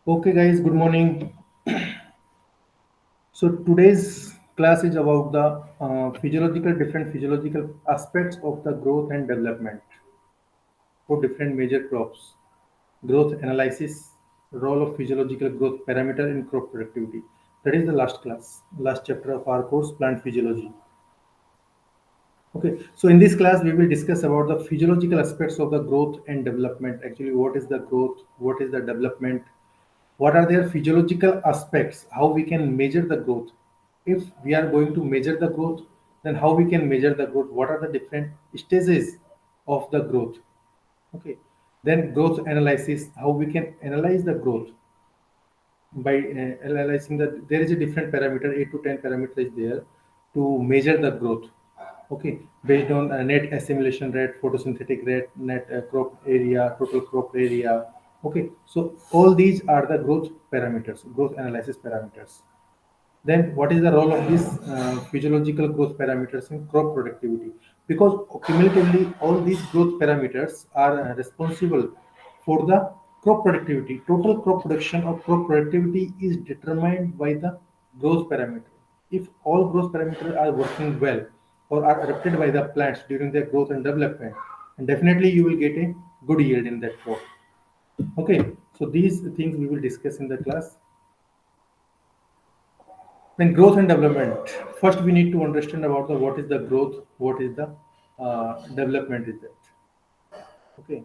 Okay, guys, good morning. So today's class is about the different physiological aspects of the growth and development for different major crops. Growth analysis, role of physiological growth parameter in crop productivity. That is the last class, last chapter of our course, plant physiology. Okay, so in this class, we will discuss about the physiological aspects of the growth and development. Actually, what is the growth? What is the development? What are their physiological aspects? How we can measure the growth? If we are going to measure the growth, then how we can measure the growth? What are the different stages of the growth? Okay, then growth analysis, how we can analyze the growth by analyzing that there is a different parameter, 8 to 10 parameter is there to measure the growth. Okay, based on net assimilation rate, photosynthetic rate, net crop area, total crop area. Okay, so all these are the growth parameters, growth analysis parameters. Then what is the role of these physiological growth parameters in crop productivity? Because cumulatively all these growth parameters are responsible for the crop productivity. Total crop production or crop productivity is determined by the growth parameter. If all growth parameters are working well or are adapted by the plants during their growth and development, and definitely you will get a good yield in that crop. Okay, so these things we will discuss in the class. Then growth and development. First, we need to understand about the what is the growth, what is the development is that. Okay,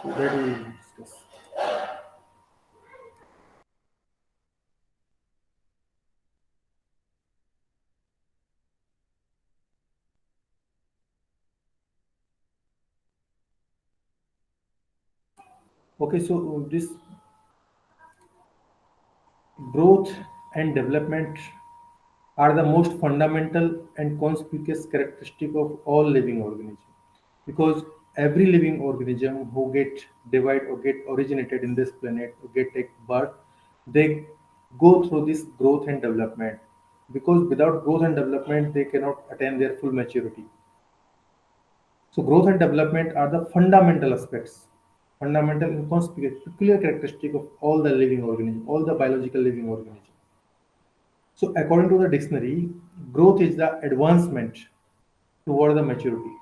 so that we will discuss. Okay, so this growth and development are the most fundamental and conspicuous characteristic of all living organisms, because every living organism who get divide or get originated in this planet or get take birth, they go through this growth and development, because without growth and development they cannot attain their full maturity. So growth and development are the fundamental aspects, fundamental and conspicuous peculiar characteristic of all the living organism, all the biological living organism. So, according to the dictionary, growth is the advancement toward the maturity.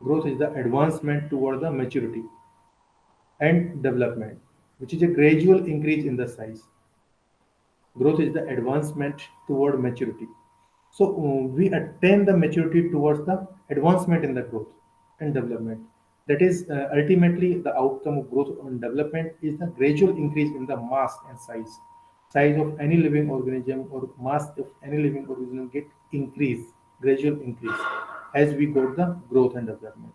Growth is the advancement toward the maturity and development, which is a gradual increase in the size. Growth is the advancement toward maturity. So, we attain the maturity towards the advancement in the growth and development. That is ultimately the outcome of growth and development is the gradual increase in the mass and size. Size of any living organism or mass of any living organism get increase, gradual increase as we go the growth and development.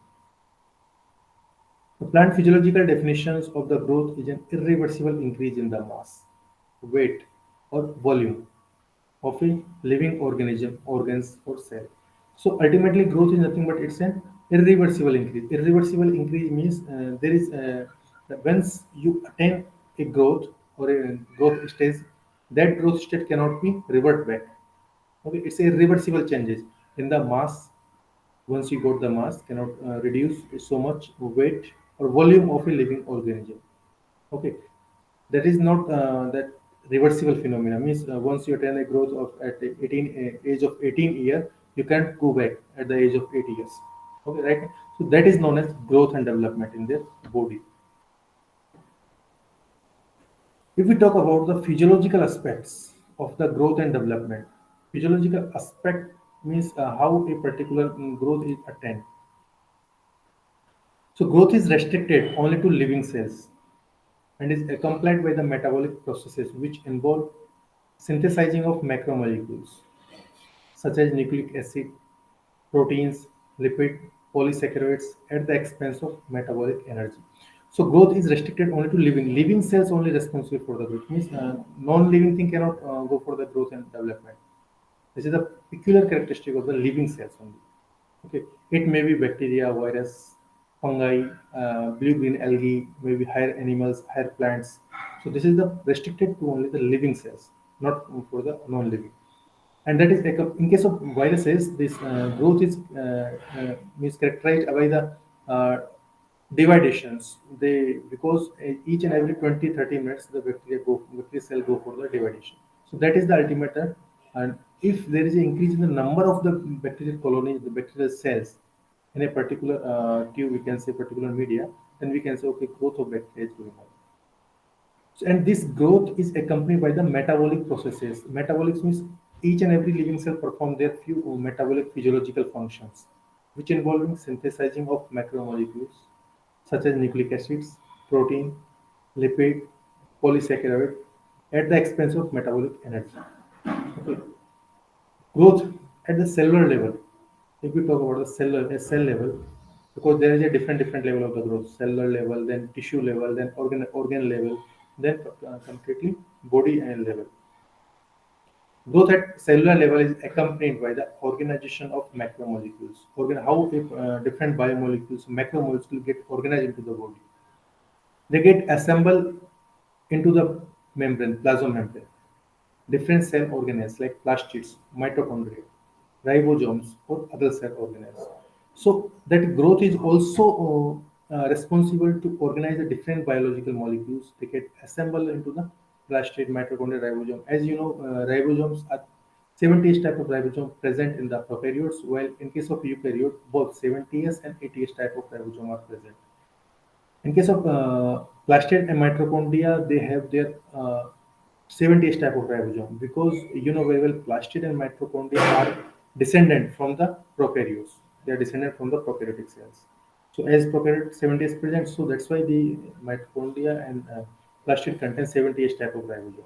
The plant physiological definitions of the growth is an irreversible increase in the mass, weight, or volume of a living organism, organs, or cell. So ultimately, growth is nothing but it's an irreversible increase. Irreversible increase means there is that once you attain a growth or a growth stage, that growth state cannot be revert back. Okay, it's a irreversible changes in the mass. Once you got the mass, cannot reduce so much weight or volume of a living organism. Okay, that is not that reversible phenomena. Means once you attain a growth of at the 18 age of 18 year, you can't go back at the age of 8 years. Okay, right? So that is known as growth and development in their body. If we talk about the physiological aspects of the growth and development, physiological aspect means how a particular growth is attained. So growth is restricted only to living cells and is accompanied by the metabolic processes which involve synthesizing of macromolecules such as nucleic acid, proteins, lipid, polysaccharides at the expense of metabolic energy. So growth is restricted only to living cells only responsible for the growth. Means non-living thing cannot go for the growth and development. This is a peculiar characteristic of the living cells only. Okay, it may be bacteria, virus, fungi, blue-green algae, maybe higher animals, higher plants. So this is the restricted to only the living cells, not for the non-living. And that is in case of viruses, this growth is characterized by the uh, dividations. They because each and every 20-30 minutes the bacteria cell go for the dividation. So that is the ultimate. And if there is an increase in the number of the bacterial colonies, the bacterial cells in a particular tube, we can say particular media, then we can say okay, growth of bacteria is going on. So, and this growth is accompanied by the metabolic processes. Metabolics means each and every living cell perform their few metabolic physiological functions, which involving synthesizing of macromolecules such as nucleic acids, protein, lipid, polysaccharide, at the expense of metabolic energy. Okay. Growth at the cellular level. If we talk about the cell level, because there is a different level of the growth, cellular level, then tissue level, then organ level, then completely body level. Growth at cellular level is accompanied by the organization of macromolecules. How if, different biomolecules, macromolecules get organized into the body. They get assembled into the membrane, plasma membrane. Different cell organelles like plastids, mitochondria, ribosomes, or other cell organelles. So that growth is also responsible to organize the different biological molecules. They get assembled into the plastid, mitochondria, ribosome. As you know, ribosomes are 70s type of ribosome present in the prokaryotes, while in case of eukaryote, both 70s and 80s type of ribosome are present. In case of plastid and mitochondria, they have their 70s type of ribosome because you know very well plastid and mitochondria are descendant from the prokaryotes. They are descendant from the prokaryotic cells. So as prokaryote 70 is present, so that's why the mitochondria and plastid contain 70s type of ribosome.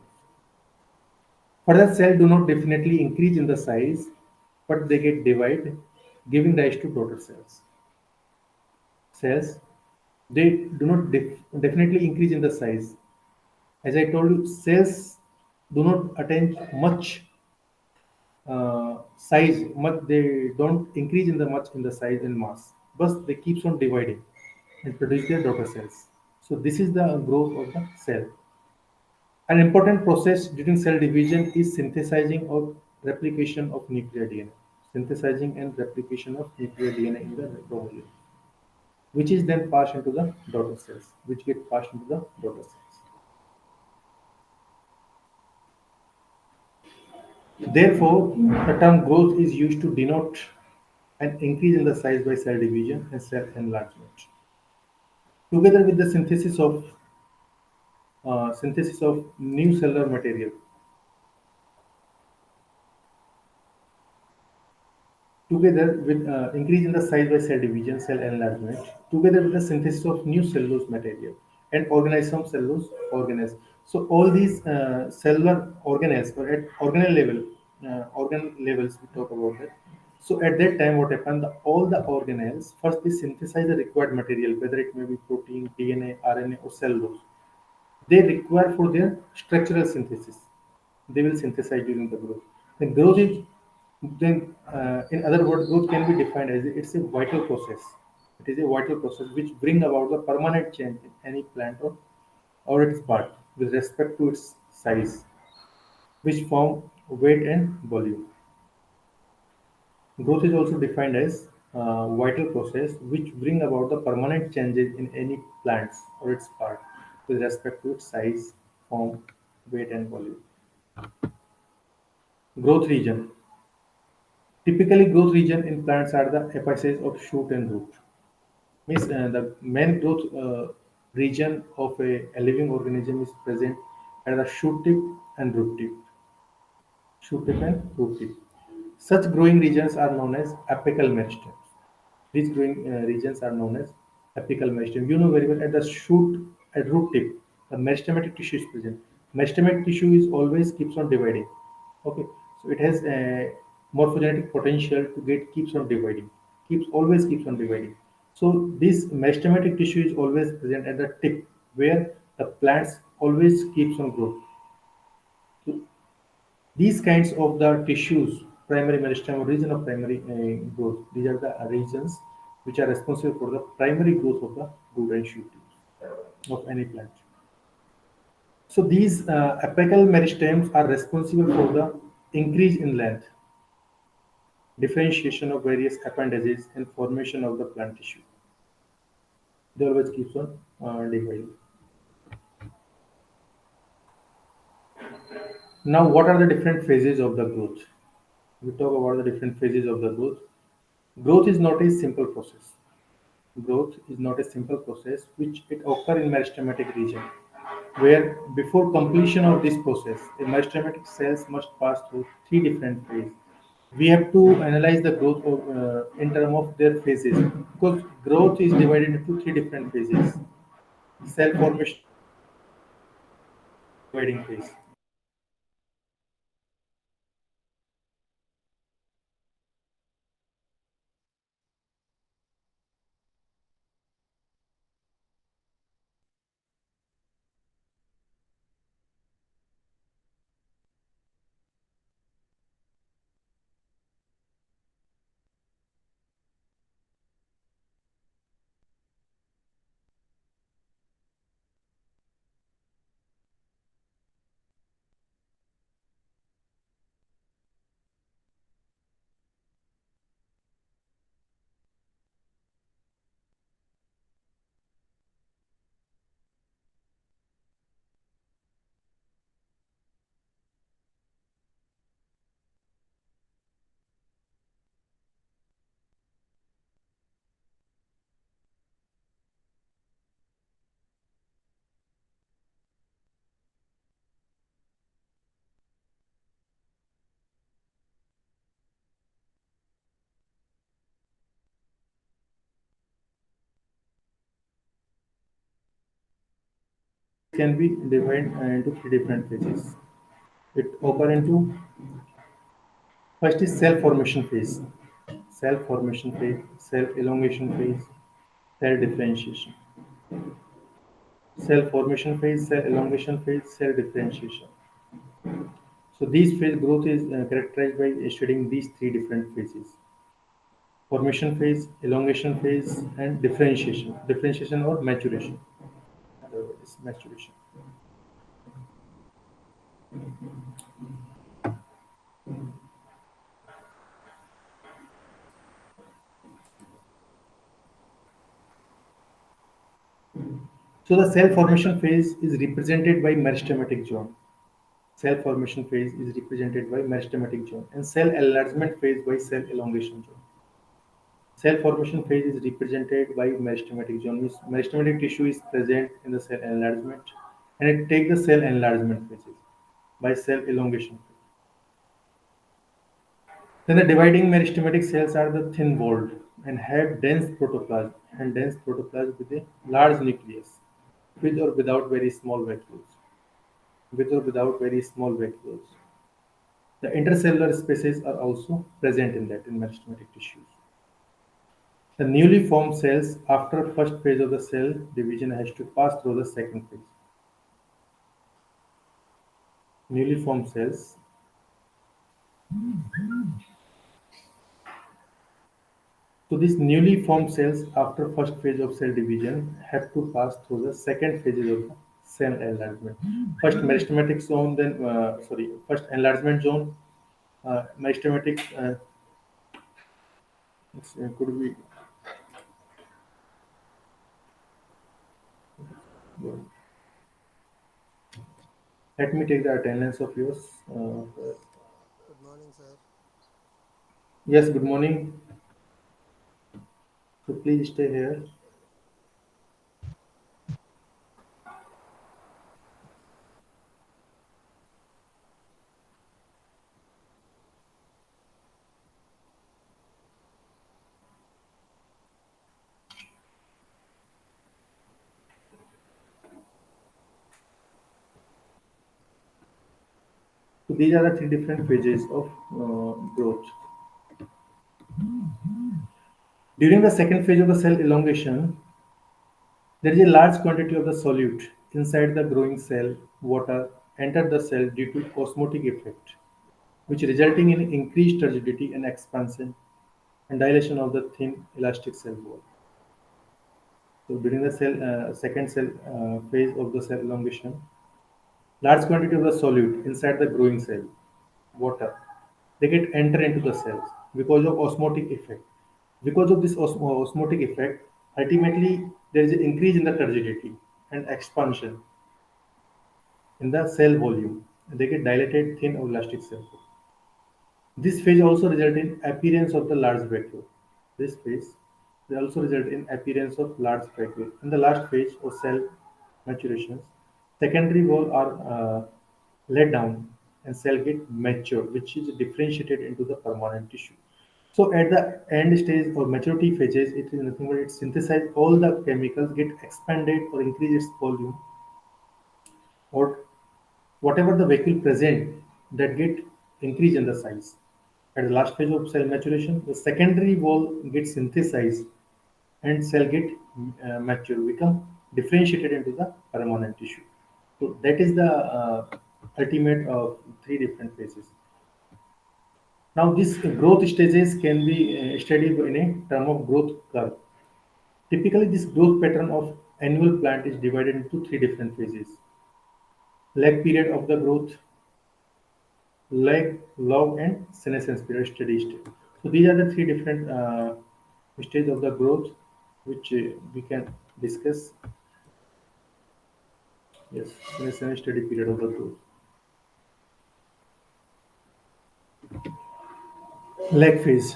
Further, cells do not definitely increase in the size, but they get divided, giving rise to daughter cells. Cells they do not definitely increase in the size. As I told you, cells do not attain much size, much they don't increase in the much in the size and mass, but they keeps on dividing and produce their daughter cells. So this is the growth of the cell. An important process during cell division is synthesizing or replication of nuclear DNA. Synthesizing and replication of nuclear DNA in the chromosome, which is then passed into the daughter cells, which get passed into the daughter cells. Therefore, the term growth is used to denote an increase in the size by cell division and cell enlargement. Together with the synthesis of new cellular material, together with increase in the size by cell division, cell enlargement, together with the synthesis of new cellulose material and organism cellulose organelles. So all these cellular organelles or at organ levels we talk about that. So at that time, what happened? All the organelles first they synthesize the required material, whether it may be protein, DNA, RNA, or cellulose. They require for their structural synthesis. They will synthesize during the growth. Then growth is then in other words, growth can be defined as it's a vital process. It is a vital process which bring about the permanent change in any plant or its part with respect to its size, which form, weight, and volume. Growth is also defined as vital process which bring about the permanent changes in any plants or its part with respect to its size, form, weight, and volume. Growth region. Typically, growth region in plants are the apices of shoot and root. Means the main growth region of a living organism is present at the shoot tip and root tip. Shoot tip and root tip. Such growing regions are known as apical meristems. These growing regions are known as apical meristem. You know very well at the shoot at root tip, the meristematic tissue is present. Meristematic tissue is always keeps on dividing. Okay, so it has a morphogenetic potential to get keeps on dividing, keeps on dividing. So this meristematic tissue is always present at the tip where the plants always keeps on growth. So these kinds of the tissues, primary meristem or region of primary growth, these are the regions which are responsible for the primary growth of the root and shoot of any plant. So these apical meristems are responsible for the increase in length, differentiation of various appendages, and formation of the plant tissue. They always keeps on dividing. Now, what are the different phases of the growth? We talk about the different phases of the growth. Growth is not a simple process. Growth is not a simple process which it occur in meristematic region, where before completion of this process, a meristematic cells must pass through three different phases. We have to analyze the growth in terms of their phases because growth is divided into three different phases: cell formation, dividing phase. Can be divided into three different phases. It occur into first is cell formation phase, cell formation phase, cell elongation phase, cell differentiation. Cell formation phase, cell elongation phase, cell differentiation. So these phase growth is characterized by studying these three different phases: formation phase, elongation phase, and differentiation. Differentiation or maturation. Otherwise, maturation. So the cell formation phase is represented by meristematic zone. Cell formation phase is represented by meristematic zone, and cell enlargement phase by cell elongation zone. Cell formation phase is represented by meristematic zone, means meristematic tissue is present in the cell enlargement, and it takes the cell enlargement phases by cell elongation phase. Then the dividing meristematic cells are the thin-walled and have dense protoplasm with a large nucleus, with or without very small vacuoles, with or without very small vacuoles. The intercellular spaces are also present in that in meristematic tissues. The newly formed cells after first phase of the cell division has to pass through the second phase. Newly formed cells. So these newly formed cells after first phase of cell division have to pass through the second phases of the cell enlargement. First meristematic zone, then first enlargement zone, meristematic. Could be. Let me take the attendance of yours. Good morning, sir. Yes, good morning. So please stay here. So these are the three different phases of growth. During the second phase of the cell elongation, there is a large quantity of the solute inside the growing cell water enter the cell due to osmotic effect, which resulting in increased turgidity and expansion and dilation of the thin elastic cell wall. So during the second cell phase of the cell elongation, large quantity of the solute inside the growing cell water they get enter into the cells because of osmotic effect. Because of this osmotic effect, Ultimately, there is an increase in the turgidity and expansion in the cell volume. They get dilated, thin, or elastic cell. This phase also result in appearance of the large vacuole. This phase will also result in appearance of large vacuole. In the last phase of cell maturations, secondary wall are let down and cell get mature, which is differentiated into the permanent tissue. So at the end stage or maturity phases, it is nothing but it synthesize all the chemicals, get expanded or increase its volume, or whatever the vacuole present that get increase in the size. At the last phase of cell maturation, the secondary wall gets synthesized and cell get mature, become differentiated into the permanent tissue. So that is the ultimate of three different phases. Now, these growth stages can be studied in a term of growth curve. Typically, this growth pattern of annual plant is divided into three different phases: lag period of the growth, lag, log, and senescence period, steady state. So these are the three different stages of the growth which we can discuss. Yes, senescence steady period of the growth. Lag phase.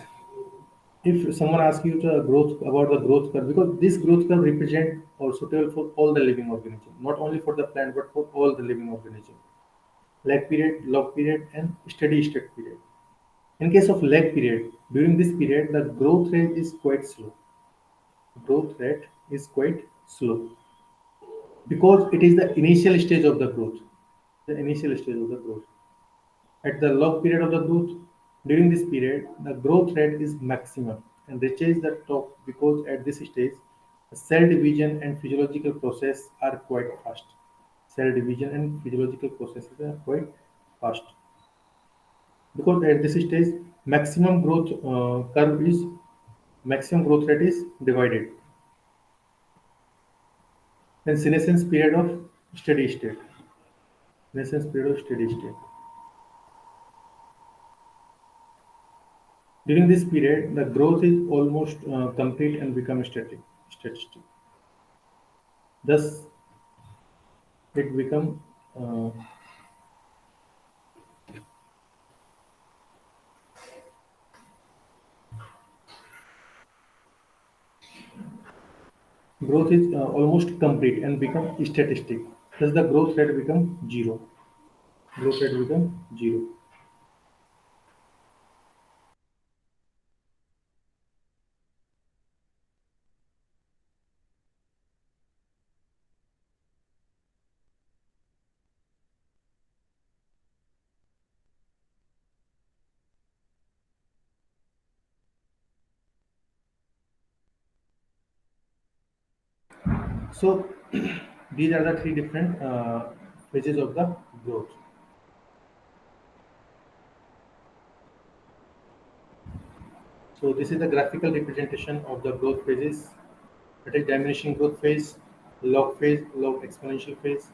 If someone asks you the growth about the growth curve, because this growth curve represent or suitable for all the living organism, not only for the plant but for all the living organism. Lag period, log period, and steady state period. In case of lag period, during this period, the growth rate is quite slow. Growth rate is quite slow because it is the initial stage of the growth. The initial stage of the growth. At the log period of the growth, during this period, the growth rate is maximum and reaches the top because at this stage, the cell division and physiological process are quite fast. Cell division and physiological processes are quite fast because at this stage, maximum growth curve is maximum growth rate is divided. Then senescence period of steady state. Senescence period of steady state. During this period, the growth is almost complete and become statistic. Thus, it become growth is almost complete and become statistic. Thus, the growth rate become zero. Growth rate become zero. So, these are the three different phases of the growth. So, this is the graphical representation of the growth phases. It is diminishing growth phase, log exponential phase,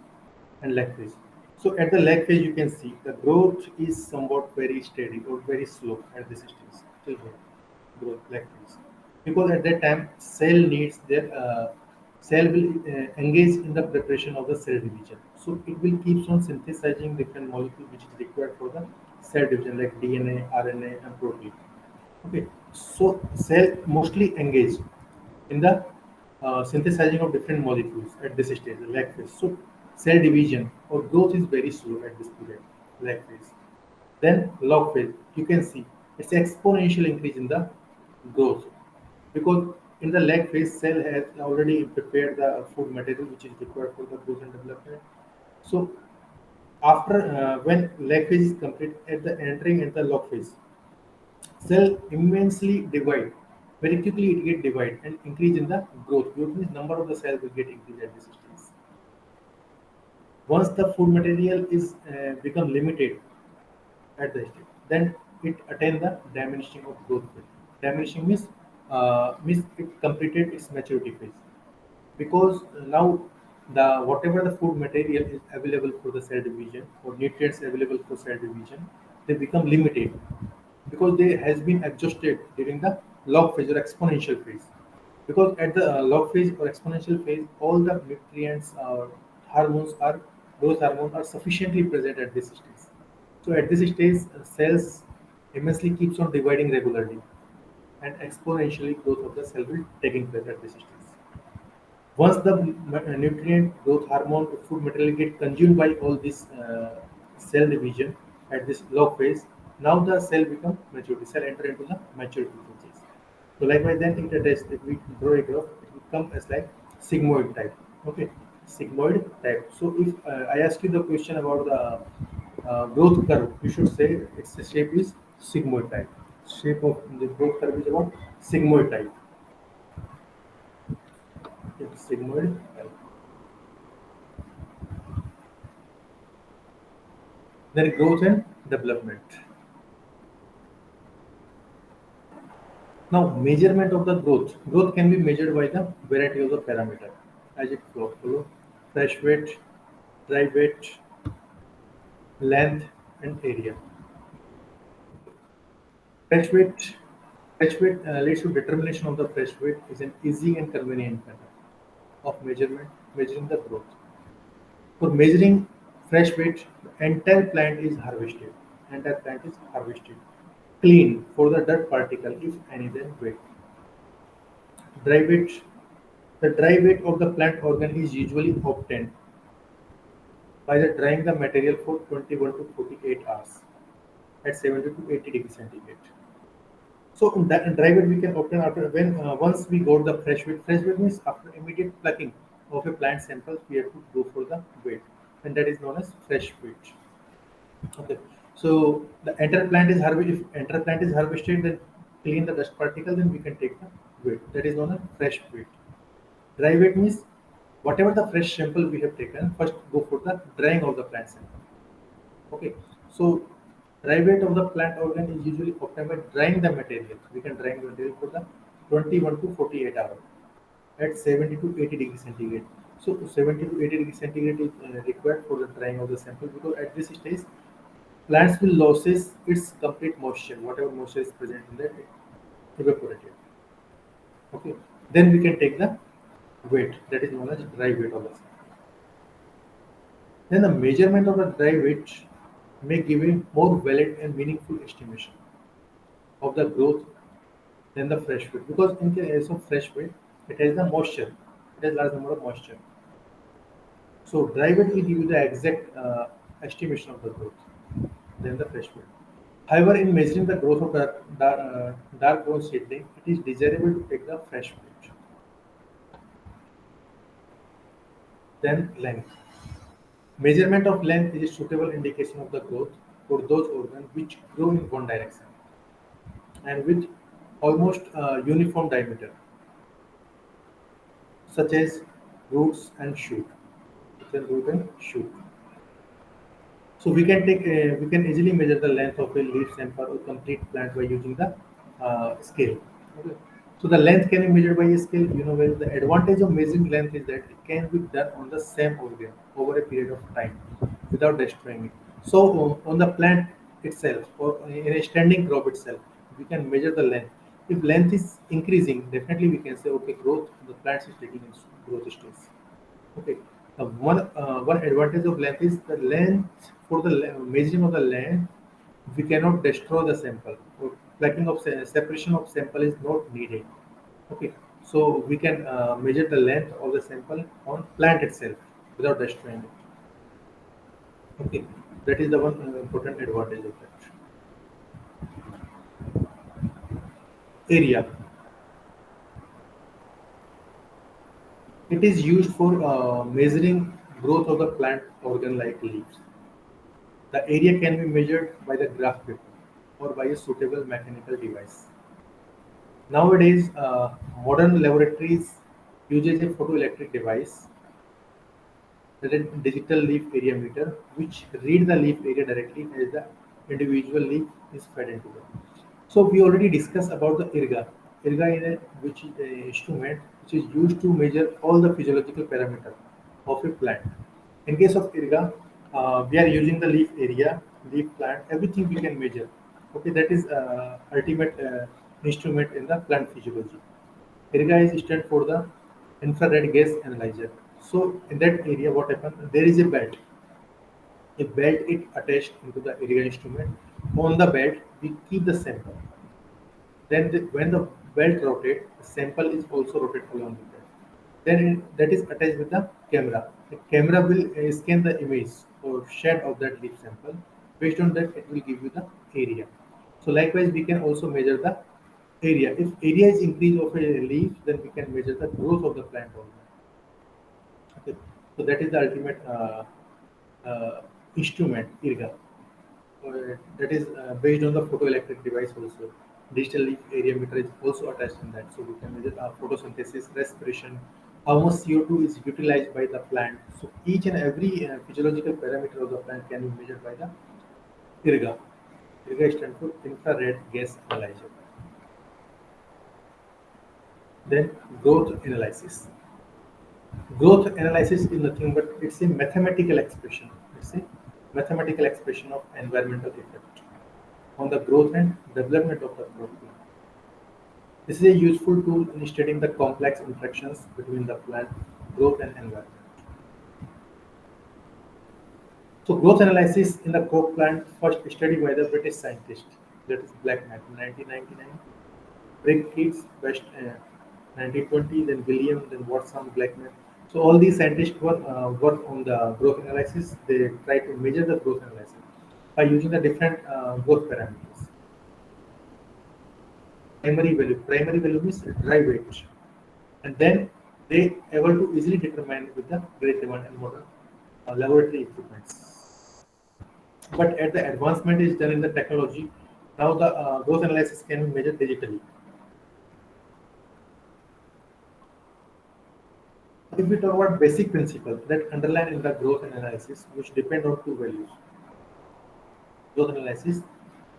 and lag phase. So at the lag phase, you can see the growth is somewhat very steady or very slow at this stage. Still growth lag phase, because at that time cell needs their cell will engage in the preparation of the cell division. So it will keeps on synthesizing different molecules which is required for the cell division like DNA, RNA, and protein. Okay, so cell mostly engage in the synthesizing of different molecules at this stage, the lag phase. So cell division or growth is very slow at this period, lag phase. Then log phase, you can see it's exponential increase in the growth because in the lag phase, cell has already prepared the food material which is required for the growth and development. So after when lag phase is complete, at the entering at the log phase, cell immensely divide. Very quickly it get divide and increase in the growth. Growth means number of the cells will get increased at this stage. Once the food material is become limited at the stage, then it attain the diminishing of growth phase. Diminishing means it completed its maturity phase because now the whatever the food material is available for the cell division or nutrients available for cell division, they become limited because they has been exhausted during the log phase or exponential phase. because at the log phase or exponential phase, all the nutrients or hormones are growth hormones are sufficiently present at this stage. So at this stage, cells immensely keeps on dividing regularly, and exponentially growth of the cell will taking place at this stage. Once the nutrient growth hormone food material get consumed by all this cell division at this log phase, now the cell become maturity. Cell enter into the maturity phase. So likewise, then it attached, if we draw a graph, it will come as like sigmoid type. Okay, sigmoid type. So if I ask you the question about the growth curve, you should say its shape is sigmoid type. Shape of the growth curve is about sigmoid type. It's sigmoid type. Then growth and development. Now, measurement of the growth. Growth can be measured by the variety of the parameter as it follows: fresh weight, dry weight, length, and area. Fresh weight, fresh weight leads to determination of the fresh weight is an easy and convenient method of measuring the growth. For measuring fresh weight, the entire plant is harvested. Entire plant is harvested. Clean for the dirt particle, if any, then weight. Dry weight. The dry weight of the plant organ is usually obtained by the drying the material for 21 to 48 hours at 70 to 80 degrees centigrade. So in that dry weight we can obtain after when once we got the fresh weight. Fresh weight means after immediate plucking of a plant sample, we have to go for the weight, and that is known as fresh weight. Okay. So the entire plant is harvested. If entire plant is harvested, then clean the dust particle, then we can take the weight. That is known as fresh weight. Dry weight means whatever the fresh sample we have taken, first go for the drying of the plant sample. Okay, so dry weight of the plant organ is usually obtained by drying the material. We can dry the material for the 21 to 48 hours at 70 to 80 degrees centigrade. So 70 to 80 degrees centigrade is required for the drying of the sample, because at this stage plants will loses its complete moisture. Whatever moisture is present in that, it evaporated. Okay, then we can take the weight, that is known as dry weight of the sample. Then the measurement of the dry weight may give a more valid and meaningful estimation of the growth than the fresh weight, because in case of fresh weight, it has the moisture, it has large number of moisture. So dry weight will give you the exact estimation of the growth than the fresh weight. However, in measuring the growth of dark brown seedling, it is desirable to take the fresh weight. Then length. Measurement of length is a suitable indication of the growth for those organs which grow in one direction and with almost uniform diameter, such as roots and shoot. Such as root and shoot. So we can easily measure the length of a leaf sample or complete plant by using the scale. Okay. So the length can be measured by a scale. You know, well, the advantage of measuring length is that it can be done on the same organ over a period of time without destroying it. So on the plant itself or in a standing crop itself, we can measure the length. If length is increasing, definitely we can say okay, growth the plants is taking its growth stage. Okay. One advantage of length is the length for the measuring of the length. We cannot destroy the sample. Or plucking of separation of sample is not needed. Okay. So we can measure the length of the sample on plant itself without destroying it. Okay. That is the one important advantage of that. Area. It is used for measuring growth of the plant organ like leaves. The area can be measured by the graph paper or by a suitable mechanical device. Nowadays, modern laboratories uses a photoelectric device, that is digital leaf area meter, which read the leaf area directly as the individual leaf is fed into them. So we already discussed about the IRGA. IRGA is which is a instrument which is used to measure all the physiological parameters of a plant. In case of IRGA, we are using the leaf area, leaf plant, everything we can measure. Okay, that is ultimate instrument in the plant physiology. IRGA is stand for the infrared gas analyzer. So in that area, what happens? There is a belt. A belt is attached into the IRGA instrument. On the belt, we keep the sample. When the belt rotates, the sample is also rotated along with that. That is attached with the camera. The camera will scan the image or shade of that leaf sample. Based on that, it will give you the area. So likewise, we can also measure the area. If area is increase of a leaf, then we can measure the growth of the plant also. Okay. So that is the ultimate instrument, IRGA. That is based on the photoelectric device also. Digital leaf area meter is also attached in that, so we can measure photosynthesis, respiration, how much CO2 is utilized by the plant. So each and every physiological parameter of the plant can be measured by the IRGA. IRGA stands for infrared gas analyzer. Then growth analysis. Growth analysis is nothing but it's a mathematical expression. It's a mathematical expression of environmental effect on the growth and development of the crop plant. This is a useful tool in studying the complex interactions between the plant growth and environment. So, growth analysis in the crop plant first studied by the British scientist, that is Blackman in 1999, Brick Keats, West 1920, then William, then Watson, Blackman. So, all these scientists work on the growth analysis. They try to measure the growth analysis by using the different growth parameters. Primary value means dry weight, and then they able to easily determine with the great demand and modern laboratory equipments. But at the advancement is done in the technology, now the growth analysis can be measured digitally. If we talk about basic principles that underline in the growth analysis, which depend on two values, growth analysis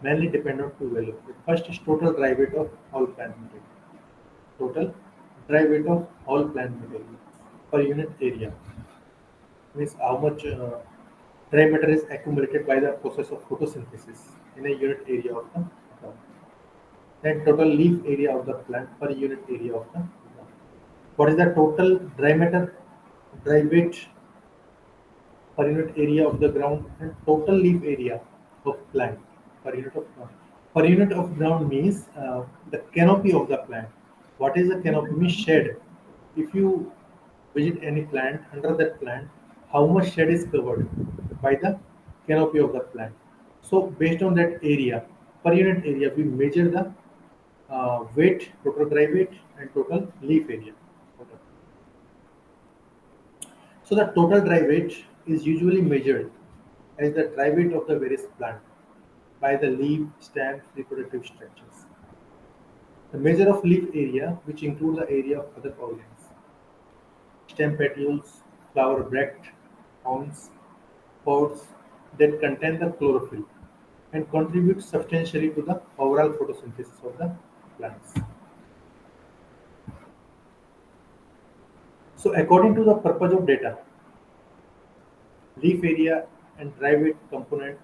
mainly depend on two values. The first is total dry weight of all plant material. Total dry weight of all plant material per unit area means how much dry matter is accumulated by the process of photosynthesis in a unit area of the ground. Then total leaf area of the plant per unit area of the ground. What is the total dry matter, dry weight per unit area of the ground and total leaf area of plant per unit of ground. Per unit of ground means the canopy of the plant. What is the canopy? Means shade. If you visit any plant, under that plant, how much shade is covered by the canopy of the plant. So based on that area, per unit area, we measure the weight, total dry weight, and total leaf area. So the total dry weight is usually measured as the dry weight of the various plant by the leaf, stem, reproductive structures. The measure of leaf area, which includes the area of other organs, stem petioles, flower bract, horns, pods that contain the chlorophyll and contribute substantially to the overall photosynthesis of the plants. So according to the purpose of data, leaf area and dry weight component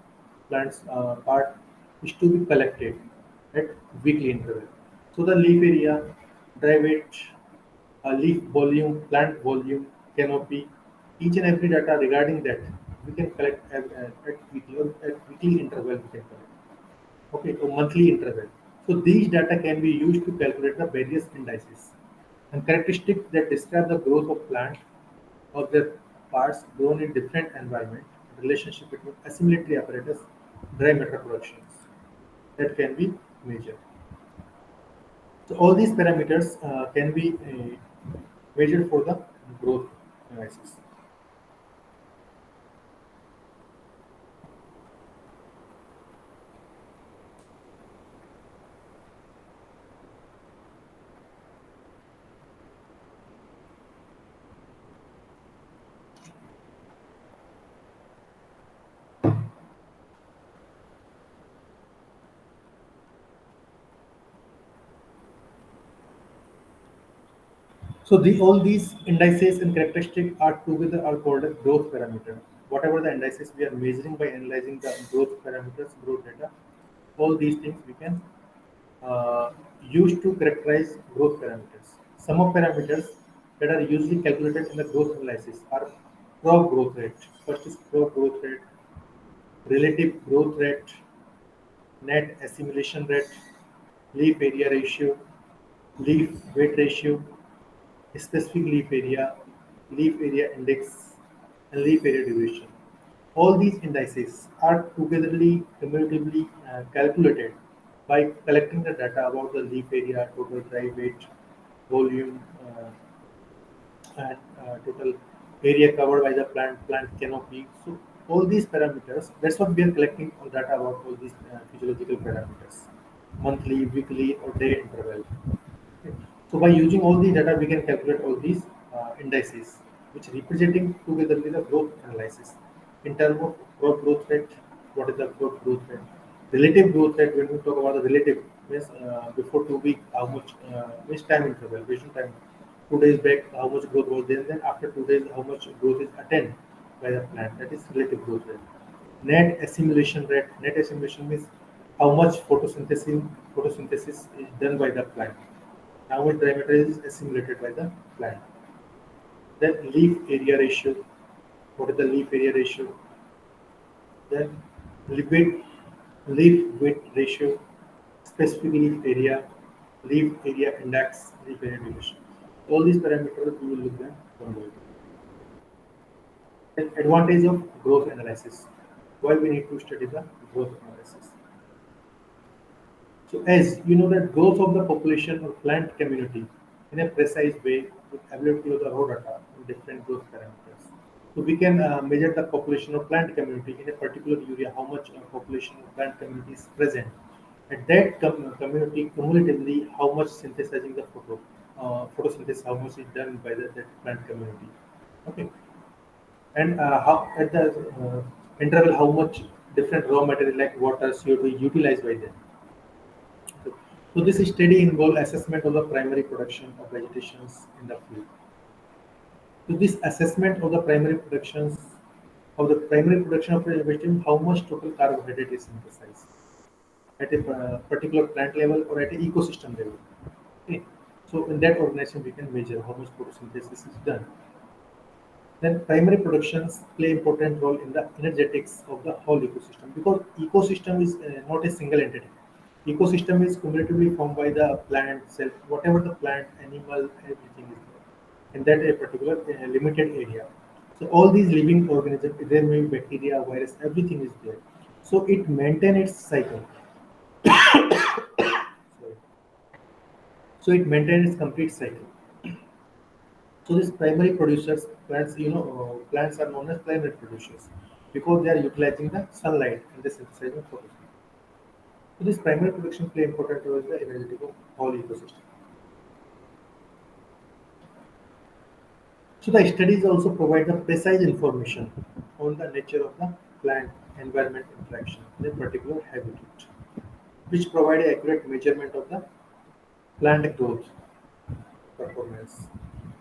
plants part is to be collected at weekly interval. So the leaf area, dry weight, leaf volume, plant volume, canopy, each and every data regarding that we can collect at weekly or at weekly interval we can collect. Okay, so monthly interval. So these data can be used to calculate the various indices and characteristics that describe the growth of plant or their parts grown in different environment, relationship between assimilatory apparatus, dry matter productions that can be measured. So all these parameters can be measured for the growth analysis. So all these indices and characteristics are together are called a growth parameter. Whatever the indices we are measuring by analyzing the growth parameters, growth data, all these things we can use to characterize growth parameters. Some of parameters that are usually calculated in the growth analysis are crop growth rate. First is crop growth rate, relative growth rate, net assimilation rate, leaf area ratio, leaf weight ratio, specific leaf area index, and leaf area duration. All these indices are togetherly cumulatively calculated by collecting the data about the leaf area, total dry weight, volume, and total area covered by the plant canopy. So all these parameters, that's what we are collecting all data about all these physiological parameters, monthly, weekly, or day interval. Okay. So by using all the data, we can calculate all these indices, which representing together with the growth analysis. In terms of crop growth rate, what is the crop growth rate? Relative growth rate, when we talk about the relative, means before 2 weeks, how much, which time interval, which time, 2 days back, how much growth was there, then after 2 days, how much growth is attained by the plant. That is relative growth rate. Net assimilation means how much photosynthesis is done by the plant, how much dry matter is assimilated by the plant. Then leaf area ratio. What is the leaf area ratio? Then leaf weight, leaf weight ratio, specific leaf area index, leaf area duration. All these parameters we will look at one by one. Then advantage of growth analysis. Why we need to study the growth analysis? So as you know that growth of the population or plant community in a precise way with ability of the raw data in different growth parameters. So we can measure the population of plant community in a particular area, how much population of plant community is present. At that community cumulatively, how much synthesizing the photosynthesis, how much is done by that plant community. Okay, and how at the interval, how much different raw material like water, CO2 utilized by them. So this study involved assessment of the primary production of vegetations in the field. So this assessment of the primary production of a vegetable, how much total carbohydrate is synthesized at a particular plant level or at an ecosystem level. Okay. So in that organization we can measure how much photosynthesis is done. Then primary productions play important role in the energetics of the whole ecosystem because ecosystem is not a single entity. Ecosystem is cumulatively formed by the plant, cell, whatever the plant, animal, everything is there in that a particular limited area. So all these living organisms, there may be bacteria, virus, everything is there. So it maintains its cycle. Sorry. So it maintains its complete cycle. So these primary producers, plants, plants are known as primary producers because they are utilizing the sunlight and the synthesizing photosynthesis. So this primary production play important role in the energetic of whole ecosystem. So the studies also provide the precise information on the nature of the plant environment interaction in a particular habitat, which provide accurate measurement of the plant growth performance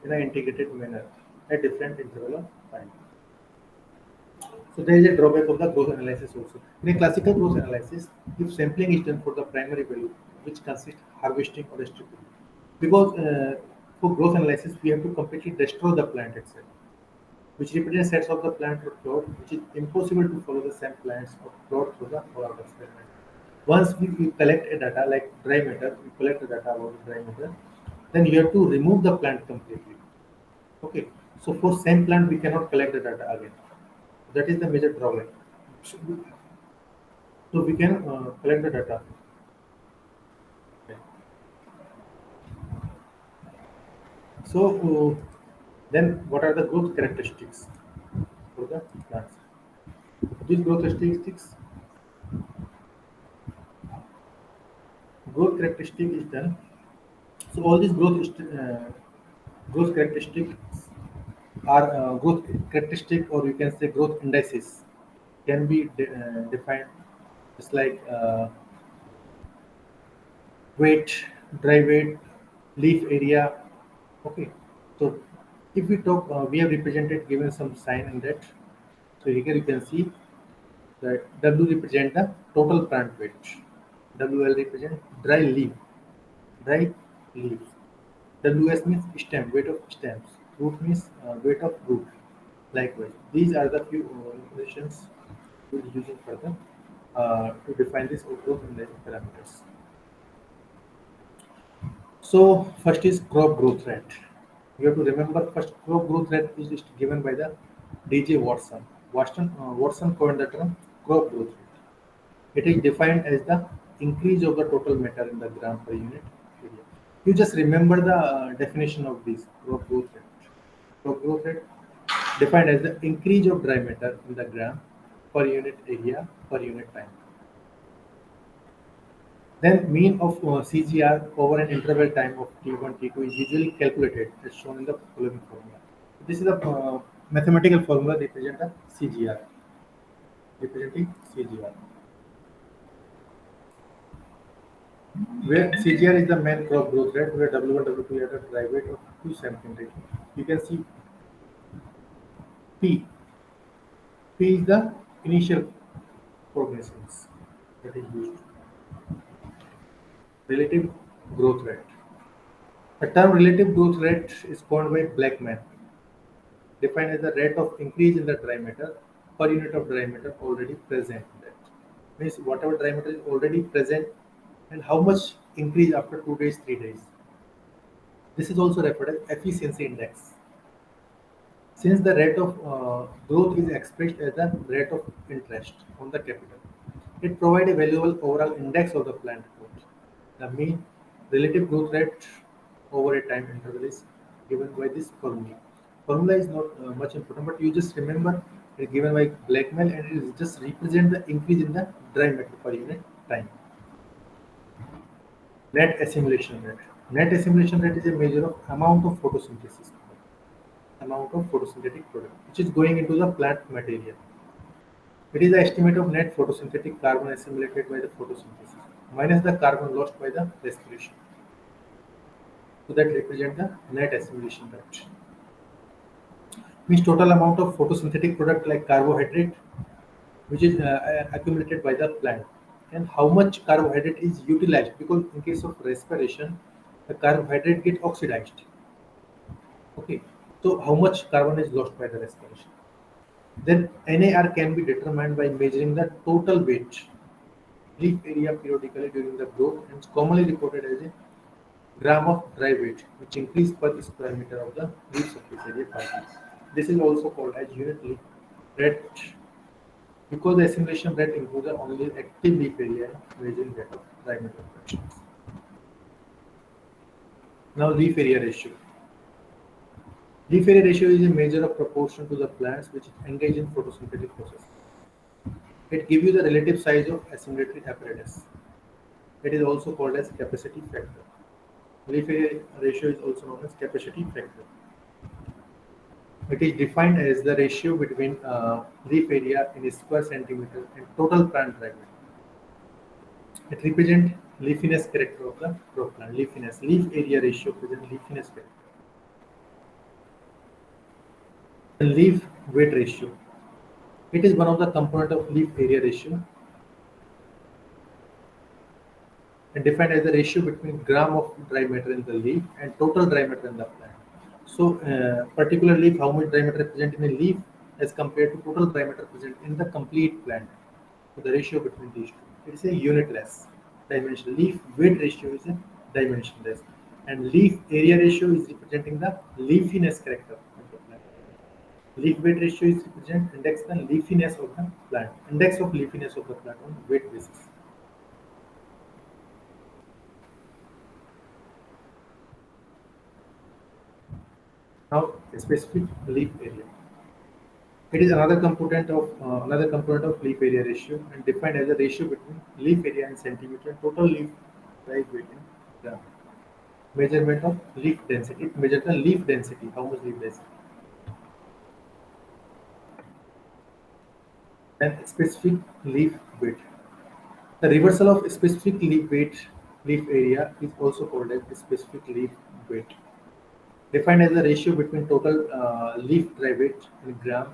in an integrated manner at different interval of time. So there is a drawback of the growth analysis also. In a classical growth analysis, if sampling is done for the primary value, which consists harvesting or stripping, because for growth analysis we have to completely destroy the plant itself, which represents sets of the plant or plot, which is impossible to follow the same plants or plot through the whole of experiment. Once we collect a data like dry matter, we collect the data about the dry matter, then you have to remove the plant completely. Okay, so for same plant we cannot collect the data again. That is the major drawback. So we can collect the data. Okay. So then what are the growth characteristics for the plants? These growth characteristics, growth characteristic is done. So all these growth characteristics are growth characteristic, or you can say growth indices, can be defined just like weight, dry weight, leaf area. Okay, so if we talk, we have represented given some sign in that. So here you can see that W represent the total plant weight. WL represent dry leaf, dry leaves. WS means stem, weight of stems. Root means weight of root. Likewise, these are the few informations we'll be using further to define this growth and life parameters. So first is crop growth rate. You have to remember first crop growth rate is given by the DJ Watson. Watson coined the term crop growth rate. It is defined as the increase of the total matter in the gram per unit area. You just remember the definition of this crop growth rate. Crop growth rate defined as the increase of dry matter in the gram per unit area per unit time. Then mean of CGR over an interval time of T1, T2 is usually calculated as shown in the following formula. This is a mathematical formula representing the CGR, representing CGR, where CGR is the main crop growth rate, where W1, W2 are the dry weight of two sampling rate. You can see P. P is the initial prognosis that is used. Relative growth rate. The term relative growth rate is coined by Blackman, defined as the rate of increase in the dry matter per unit of dry matter already present. That means whatever dry matter is already present and how much increase after 2 days, 3 days. This is also referred as efficiency index. Since the rate of growth is expressed as the rate of interest on the capital, it provides a valuable overall index of the plant growth. The mean relative growth rate over a time interval is given by this formula. Formula is not much important, but you just remember it is given by Blackman and it is just represent the increase in the dry matter per unit time. Net assimilation rate. Net assimilation rate is a measure of amount of photosynthesis, amount of photosynthetic product which is going into the plant material. It is the estimate of net photosynthetic carbon assimilated by the photosynthesis minus the carbon lost by the respiration. So that represent the net assimilation rate. Means total amount of photosynthetic product like carbohydrate which is accumulated by the plant and how much carbohydrate is utilized, because in case of respiration the carbohydrate get oxidized. Okay, so how much carbon is lost by the respiration. Then NAR can be determined by measuring the total weight leaf area periodically during the growth and is commonly reported as a gram of dry weight, which increase per square meter of the leaf surface area per year. This is also called as unit leaf rate because the assimilation rate includes the only active leaf area and measuring rate of dry matter fractions. Now leaf area ratio. Leaf area ratio is a measure of proportion to the plants which engage in photosynthetic process. It gives you the relative size of assimilatory apparatus. It is also called as capacity factor. Leaf area ratio is also known as capacity factor. It is defined as the ratio between leaf area in square centimeter and total plant dry matter. It represents leafiness character of the crop plant. Leafiness, leaf area ratio presents leafiness character. The leaf weight ratio. It is one of the component of leaf area ratio and defined as the ratio between gram of dry matter in the leaf and total dry matter in the plant. So, particular leaf, how much dry matter present in a leaf as compared to total dry matter present in the complete plant. So, the ratio between these two. It is a unitless dimension. Leaf weight ratio is a dimensionless, and leaf area ratio is representing the leafiness character of the plant. Leaf weight ratio is represent index the leafiness of the plant. Index of leafiness of the plant on weight basis. Now, specific leaf area. It is another component of leaf area ratio and defined as a ratio between leaf area in centimeter and total leaf dry weight in gram. Measurement of leaf density. It measures the leaf density. How much leaf density? And specific leaf weight. The reversal of specific leaf weight, leaf area is also called as specific leaf weight. Defined as the ratio between total leaf dry weight in gram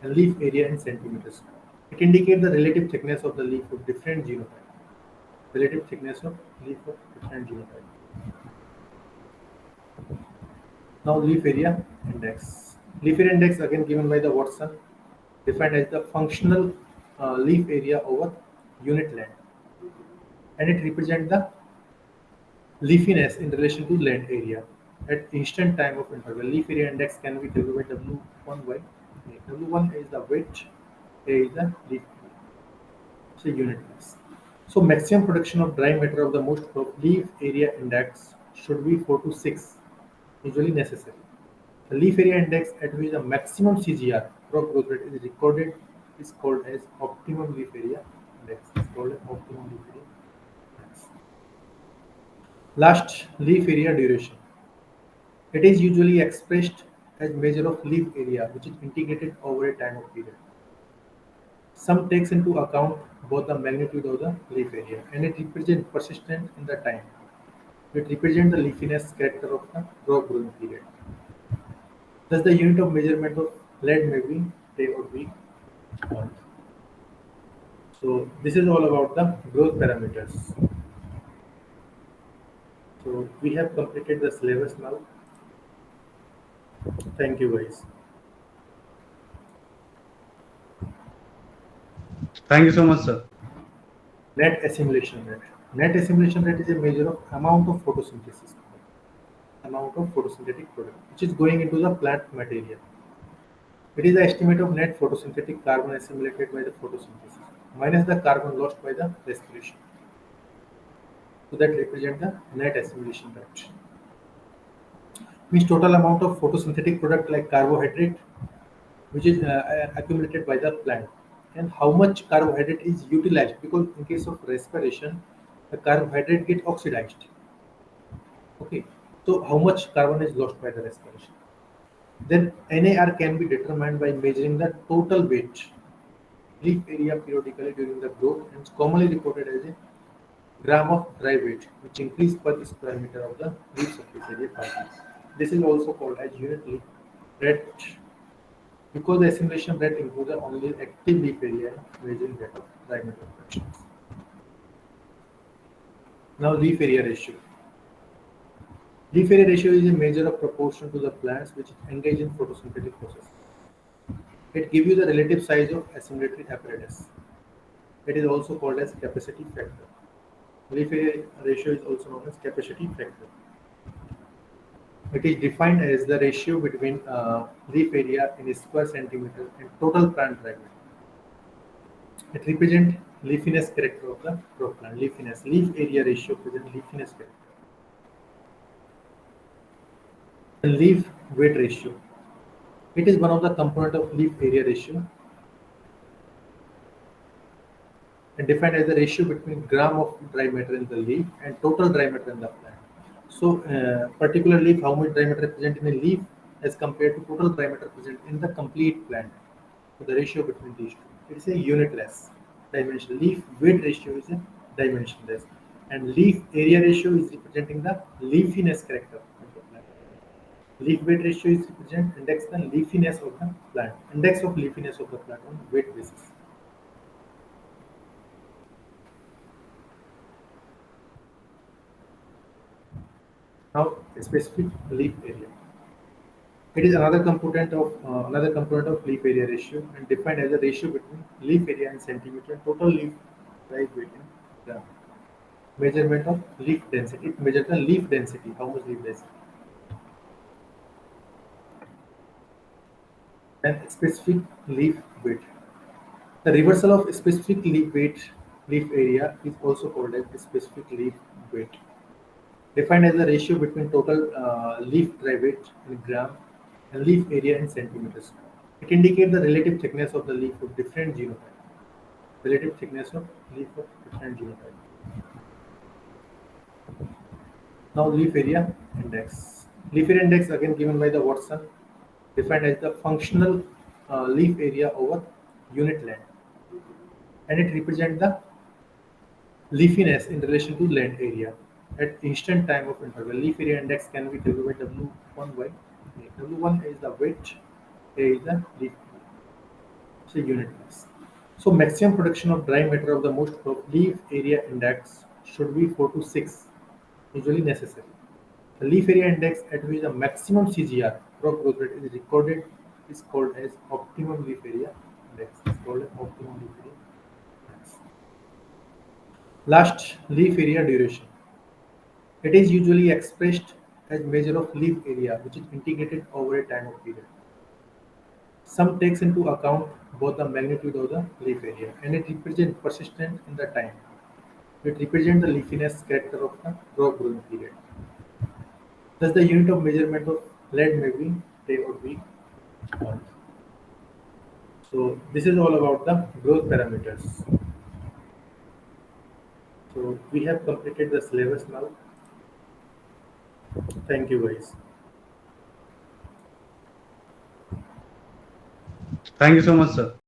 and leaf area in centimeters. It indicates the relative thickness of the leaf of different genotype. Relative thickness of leaf of different genotype. Now leaf area index. Leaf area index again given by the Watson, defined as the functional leaf area over unit land, and it represents the leafiness in relation to land area at instant time of interval. Leaf area index can be taken by W1 by A. W1 is the weight, A is the leaf, so unit mass. So maximum production of dry matter of the most crop leaf area index should be 4 to 6, usually necessary. The leaf area index at which the maximum CGR crop growth rate is recorded is called as optimum leaf area index. It's called as optimum leaf area index. Last, leaf area duration. It is usually expressed as measure of leaf area which is integrated over a time of period. Some takes into account both the magnitude of the leaf area and it represents persistence in the time. It represents the leafiness character of the crop growing period. Thus, the unit of measurement of lead may be day or week. Month. So, this is all about the growth parameters. So, we have completed the syllabus now. Thank you, guys. Thank you so much, sir. Net assimilation rate. Net assimilation rate is a measure of amount of photosynthesis, amount of photosynthetic product, which is going into the plant material. It is the estimate of net photosynthetic carbon assimilated by the photosynthesis minus the carbon lost by the respiration. So that represent the net assimilation rate. Means total amount of photosynthetic product like carbohydrate which is accumulated by the plant and how much carbohydrate is utilized because in case of respiration the carbohydrate get oxidized. Okay, so how much carbon is lost by the respiration. Then NAR can be determined by measuring the total weight leaf area periodically during the growth and is commonly reported as a gram of dry weight which increase per square meter of the leaf surface area per year. This is also called as unit leaf rate because the assimilation rate includes only active leaf area and measuring rate of dry matter production. Now leaf area ratio. Leaf area ratio is a measure of proportion to the plants which engage in photosynthetic process. It gives you the relative size of assimilatory apparatus. It is also called as capacity factor. Leaf area ratio is also known as capacity factor. It is defined as the ratio between leaf area in square centimeter and total plant dry matter. It represents leafiness character of the crop plant. Leafiness, leaf area ratio presents leafiness character. The leaf weight ratio. It is one of the component of leaf area ratio and defined as the ratio between gram of dry matter in the leaf and total dry matter in the plant. So, particular leaf, how much dry matter present in a leaf as compared to total dry matter present in the complete plant. So, the ratio between these two. It is a unitless dimension. Leaf weight ratio is a dimensionless, and leaf area ratio is representing the leafiness character of the plant. Leaf weight ratio is represent index the leafiness of the plant. Index of leafiness of the plant on weight basis. Now, specific leaf area. It is another component of leaf area ratio and defined as a ratio between leaf area in centimeter and total leaf dry weight in gram. Measurement of leaf density. It measures the leaf density. How much leaf density? And specific leaf weight. The reversal of specific leaf weight, leaf area is also called as specific leaf weight. Defined as the ratio between total leaf dry weight in gram and leaf area in centimeters. It indicates the relative thickness of the leaf of different genotype. Relative thickness of leaf of different genotype. Now leaf area index. Leaf area index again given by the Watson, defined as the functional leaf area over unit land, and it represents the leafiness in relation to land area at instant time of interval. Leaf area index can be taken by W1 by A. W1 is the weight, A is the leaf, so unit mass. So maximum production of dry matter of the most crop leaf area index should be 4 to 6, usually necessary. The leaf area index at which the maximum CGR, crop growth rate, is recorded is called as optimum leaf area index. It's called as optimum leaf area index. Last, leaf area duration. It is usually expressed as measure of leaf area which is integrated over a time of period. Some takes into account both the magnitude of the leaf area and it represents persistence in the time. It represents the leafiness character of the crop growing period. Thus, the unit of measurement of lead may be day or week month. So, this is all about the growth parameters. So, we have completed the syllabus now. Thank you, guys. Thank you so much, sir.